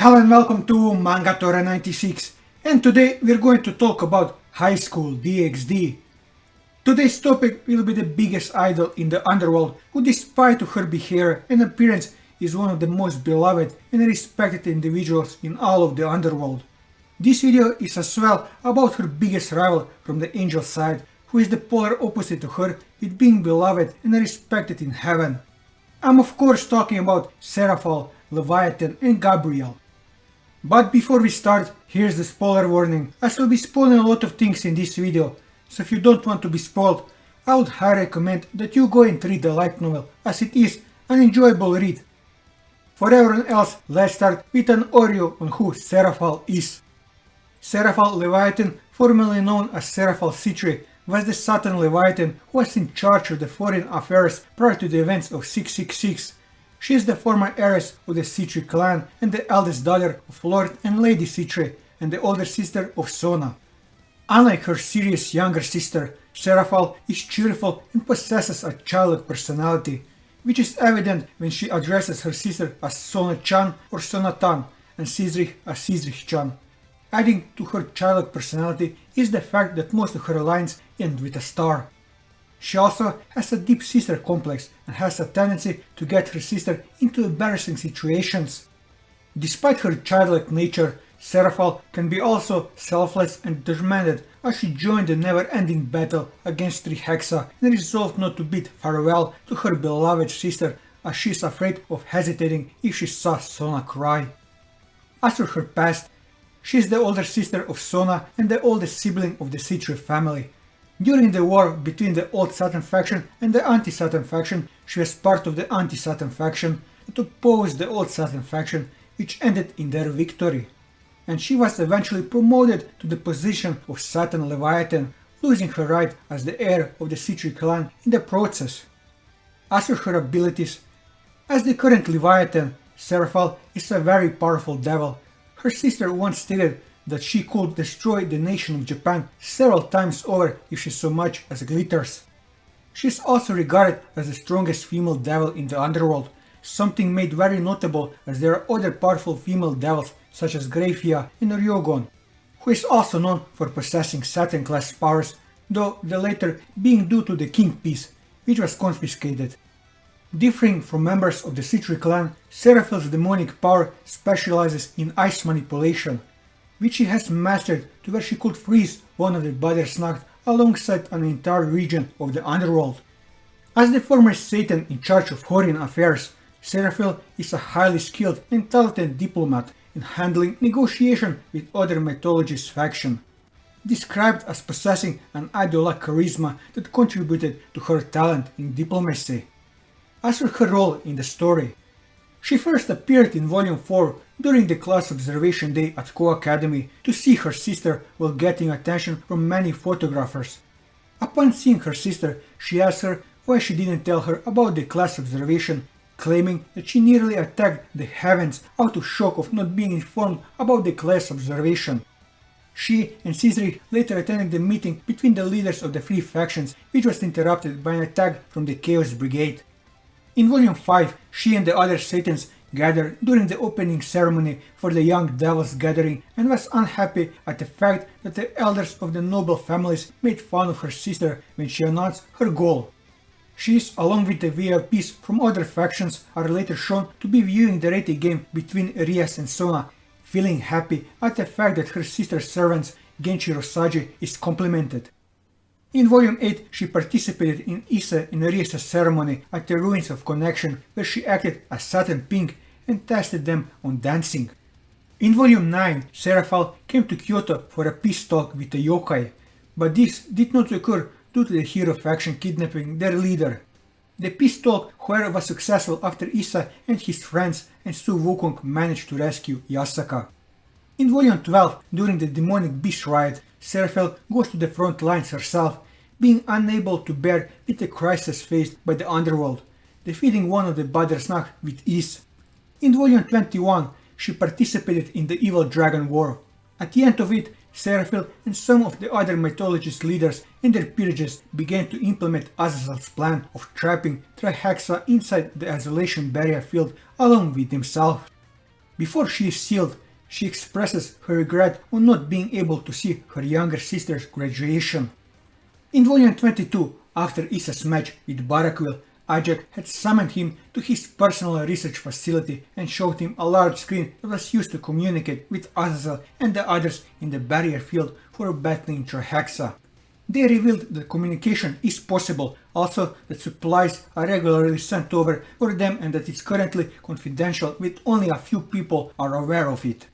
Hello and welcome to Mangatora 96, and today we're going to talk about high school DxD. Today's topic will be the biggest idol in the underworld, who despite her behavior and appearance is one of the most beloved and respected individuals in all of the underworld. This video is as well about her biggest rival from the angel side, who is the polar opposite to her with being beloved and respected in heaven. I'm of course talking about Serafall, Leviathan and Gabriel. But before we start, here's the spoiler warning, as we'll be spoiling a lot of things in this video, so if you don't want to be spoiled, I would highly recommend that you go and read the light novel, as it is an enjoyable read. For everyone else, let's start with an overview on who Serafall is. Serafall Leviathan, formerly known as Seraphal Citri, was the Satan Leviathan who was in charge of the foreign affairs prior to the events of 666. She is the former heiress of the Citri clan and the eldest daughter of Lord and Lady Citri and the older sister of Sona. Unlike her serious younger sister, Serafall is cheerful and possesses a childlike personality, which is evident when she addresses her sister as Sona-chan or Sonatan and Sizrich as Sizrich-chan. Adding to her childlike personality is the fact that most of her lines end with a star. She also has a deep sister complex and has a tendency to get her sister into embarrassing situations. Despite her childlike nature, Serafall can be also selfless and determined, as she joined the never-ending battle against 3 Hexa and resolved not to bid farewell to her beloved sister, as she is afraid of hesitating if she saw Sona cry. As for her past, she is the older sister of Sona and the oldest sibling of the Citri family. During the war between the Old Satan faction and the Anti-Satan faction, she was part of the Anti-Satan faction that opposed the Old Satan faction, which ended in their victory. And she was eventually promoted to the position of Satan Leviathan, losing her right as the heir of the Citri clan in the process. As for her abilities, as the current Leviathan, Serafall is a very powerful devil. Her sister once stated that she could destroy the nation of Japan several times over if she so much as glitters. She is also regarded as the strongest female devil in the underworld, something made very notable as there are other powerful female devils such as Grafia and Ryogon, who is also known for possessing Satan class powers, though the latter being due to the king piece, which was confiscated. Differing from members of the Citri clan, Seraphill's demonic power specializes in ice manipulation, which she has mastered to where she could freeze one of the Badersnacht alongside an entire region of the underworld. As the former Satan in charge of foreign affairs, Seraphill is a highly skilled and talented diplomat in handling negotiation with other mythologies' faction, described as possessing an idol-like charisma that contributed to her talent in diplomacy. As for her role in the story, she first appeared in Volume 4 during the class observation day at Co-Academy to see her sister while getting attention from many photographers. Upon seeing her sister, she asked her why she didn't tell her about the class observation, claiming that she nearly attacked the heavens out of shock of not being informed about the class observation. She and Sizrich later attended the meeting between the leaders of the 3 factions, which was interrupted by an attack from the Chaos Brigade. In Volume 5, she and the other Satans gathered during the opening ceremony for the Young Devils Gathering and was unhappy at the fact that the elders of the noble families made fun of her sister when she announced her goal. She, along with the VIPs from other factions, are later shown to be viewing the rating game between Rias and Sona, feeling happy at the fact that her sister's servants Genshiro Saji is complimented. In Volume 8, she participated in Issa and Rias' ceremony at the Ruins of Connection, where she acted as Satan Pink and tested them on dancing. In Volume 9, Serafall came to Kyoto for a peace talk with the yokai, but this did not occur due to the hero faction kidnapping their leader. The peace talk, however, was successful after Issa and his friends and Su Wukong managed to rescue Yasaka. In Volume 12, during the demonic beast riot, Serafall goes to the front lines herself, being unable to bear with the crisis faced by the underworld, defeating one of the Badersnacht with ease. In Volume 21, she participated in the Evil Dragon War. At the end of it, Seraphill and some of the other mythology's leaders and their peerages began to implement Azazel's plan of trapping Trihexa inside the isolation barrier field along with himself. Before she is sealed, she expresses her regret on not being able to see her younger sister's graduation. In Volume 22, after Issa's match with Barakwil, Ajak had summoned him to his personal research facility and showed him a large screen that was used to communicate with Azazel and the others in the barrier field for battling Trihexa. They revealed that communication is possible, also that supplies are regularly sent over for them and that it's currently confidential with only a few people are aware of it.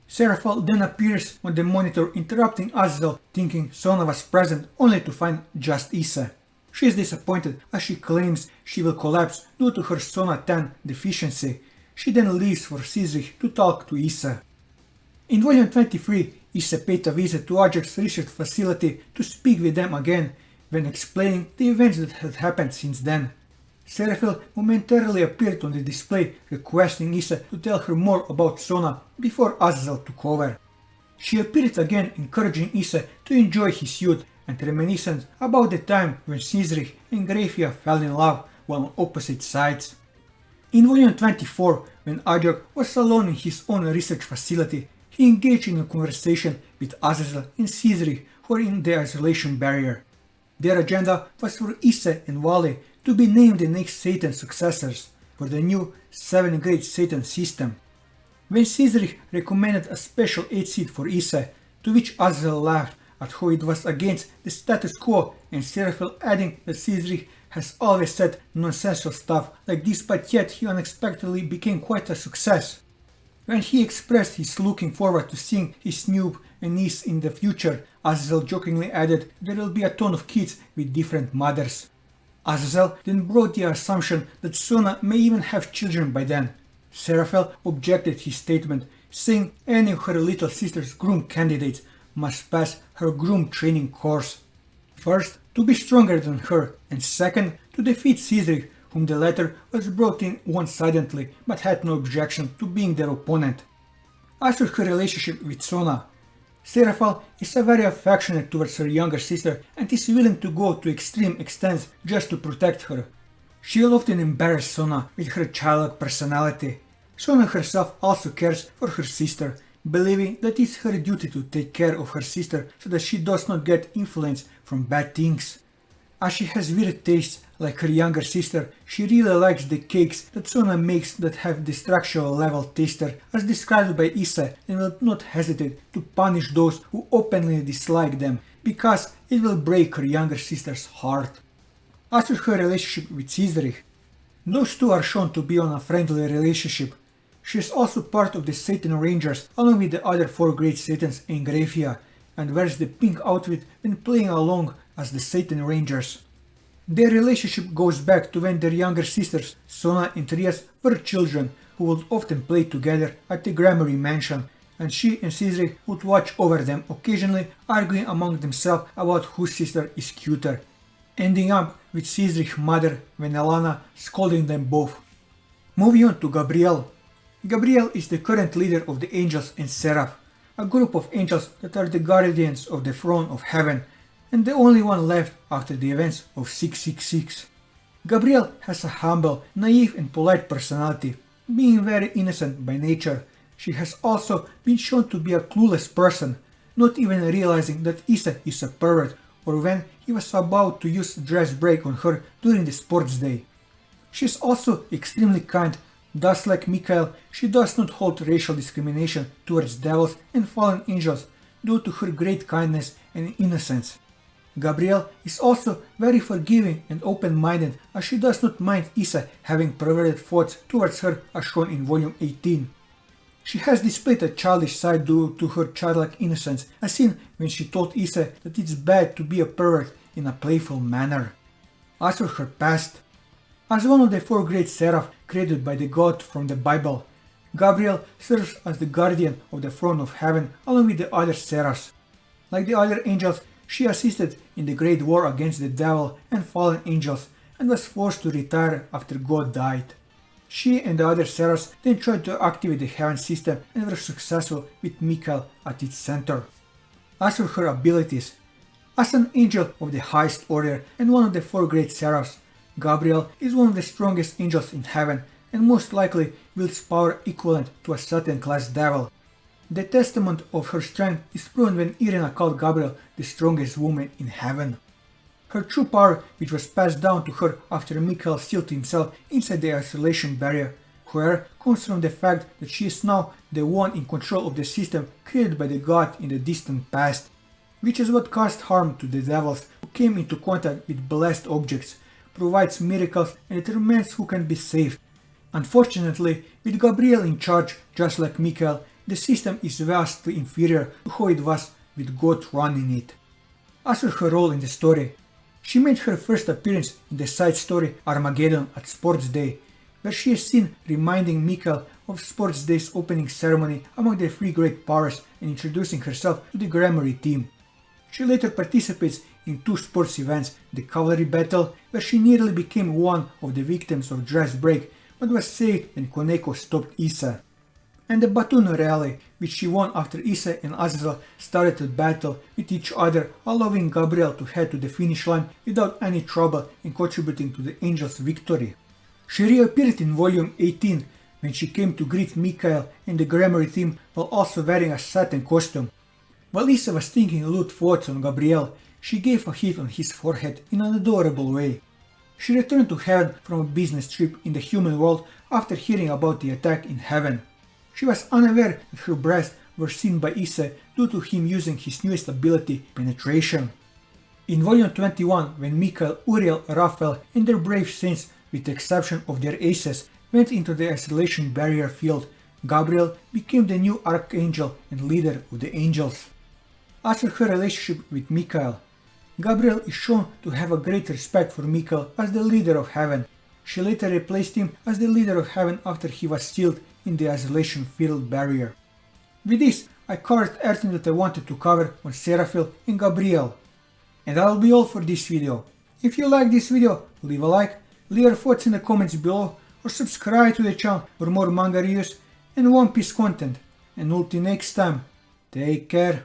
Seraphal then appears on the monitor interrupting Azazel, thinking Sona was present only to find just Issa. She is disappointed as she claims she will collapse due to her Sona 10 deficiency. She then leaves for Sizrich to talk to Issa. In Volume 23, Issa paid a visit to Ajak's research facility to speak with them again, when explaining the events that had happened since then. Seraphil momentarily appeared on the display, requesting Issa to tell her more about Sona before Azazel took over. She appeared again, encouraging Issa to enjoy his youth and reminiscent about the time when Sizrich and Grafia fell in love while on opposite sides. In Volume 24, when Ajak was alone in his own research facility, he engaged in a conversation with Azazel and Sizrich who are in the isolation barrier. Their agenda was for Issa and Wally to be named the next Satan successors for the new 7-grade Satan system. When Sizrich recommended a special 8 seat for Issa, to which Azazel laughed at how it was against the status quo, and Seraphil adding that Sizrich has always said nonsensical stuff like this, but yet he unexpectedly became quite a success. When he expressed his looking forward to seeing his noob and niece in the future, Azazel jokingly added there will be a ton of kids with different mothers. Azazel then brought the assumption that Sona may even have children by then. Seraphil objected his statement, saying any of her little sister's groom candidates must pass her groom training course. First, to be stronger than her, and second, to defeat Sizrich, whom the latter was brought in one-sidedly but had no objection to being their opponent. As for her relationship with Sona, Seraphal is very affectionate towards her younger sister and is willing to go to extreme extents just to protect her. She will often embarrass Sona with her childlike personality. Sona herself also cares for her sister, believing that it's her duty to take care of her sister so that she does not get influenced from bad things. As she has weird tastes like her younger sister, she really likes the cakes that Sona makes that have the structural level taster as described by Issa, and will not hesitate to punish those who openly dislike them, because it will break her younger sister's heart. As for her relationship with Sizrich, those two are shown to be on a friendly relationship. She is also part of the Satan Rangers along with the other 4 great Satans in Grafia, and wears the pink outfit when playing along as the Satan Rangers. Their relationship goes back to when their younger sisters, Sona and Trias, were children who would often play together at the Grammary Mansion, and she and Sizrich would watch over them, occasionally arguing among themselves about whose sister is cuter, ending up with Sizrich's mother, Venelana, scolding them both. Moving on to Gabriel. Gabriel is the current leader of the Angels and Seraph, a group of angels that are the guardians of the throne of heaven, and the only one left after the events of 666. Gabriel has a humble, naive and polite personality, being very innocent by nature. She has also been shown to be a clueless person, not even realizing that Issa is a pervert, or when he was about to use dress break on her during the sports day. She is also extremely kind. Thus, like Michael, she does not hold racial discrimination towards devils and fallen angels due to her great kindness and innocence. Gabrielle is also very forgiving and open-minded, as she does not mind Issa having perverted thoughts towards her as shown in volume 18. She has displayed a childish side due to her childlike innocence, as seen when she told Issa that it's bad to be a pervert in a playful manner. As for her past, as one of the 4 great seraph created by the God from the Bible, Gabriel serves as the guardian of the throne of heaven along with the other seraphs. Like the other angels, she assisted in the great war against the devil and fallen angels and was forced to retire after God died. She and the other seraphs then tried to activate the heaven system and were successful with Michael at its center. As for her abilities, as an angel of the highest order and one of the 4 great seraphs, Gabriel is one of the strongest angels in heaven and most likely wields power equivalent to a Satan-class devil. The testament of her strength is proven when Irina called Gabriel the strongest woman in heaven. Her true power, which was passed down to her after Michael sealed himself inside the isolation barrier, however, comes from the fact that she is now the one in control of the system created by the god in the distant past, which is what caused harm to the devils who came into contact with blessed objects, provides miracles and determines who can be saved. Unfortunately, with Gabriel in charge, just like Michael, the system is vastly inferior to how it was with God running it. As for her role in the story, she made her first appearance in the side story Armageddon at Sports Day, where she is seen reminding Michael of Sports Day's opening ceremony among the three great powers and introducing herself to the Grammary team. She later participates in two sports events, the Cavalry Battle, where she nearly became one of the victims of Dress Break, but was saved when Koneko stopped Issa, and the Baton Rally, which she won after Issa and Azazel started a battle with each other, allowing Gabriel to head to the finish line without any trouble and contributing to the Angels' victory. She reappeared in Volume 18 when she came to greet Michael and the Grammary team while also wearing a satin costume. While Issa was thinking lewd thoughts on Gabriel, she gave a hit on his forehead in an adorable way. She returned to heaven from a business trip in the human world after hearing about the attack in heaven. She was unaware that her breasts were seen by Issa due to him using his newest ability, penetration. In Volume 21, when Michael, Uriel, Raphael and their brave saints, with the exception of their aces, went into the isolation barrier field, Gabriel became the new archangel and leader of the angels. As for her relationship with Michael, Gabriel is shown to have a great respect for Michael as the leader of heaven. She later replaced him as the leader of heaven after he was sealed in the isolation field barrier. With this, I covered everything that I wanted to cover on Serafall and Gabriel. And that will be all for this video. If you like this video, leave a like, leave your thoughts in the comments below, or subscribe to the channel for more manga reviews and One Piece content. And until next time, take care.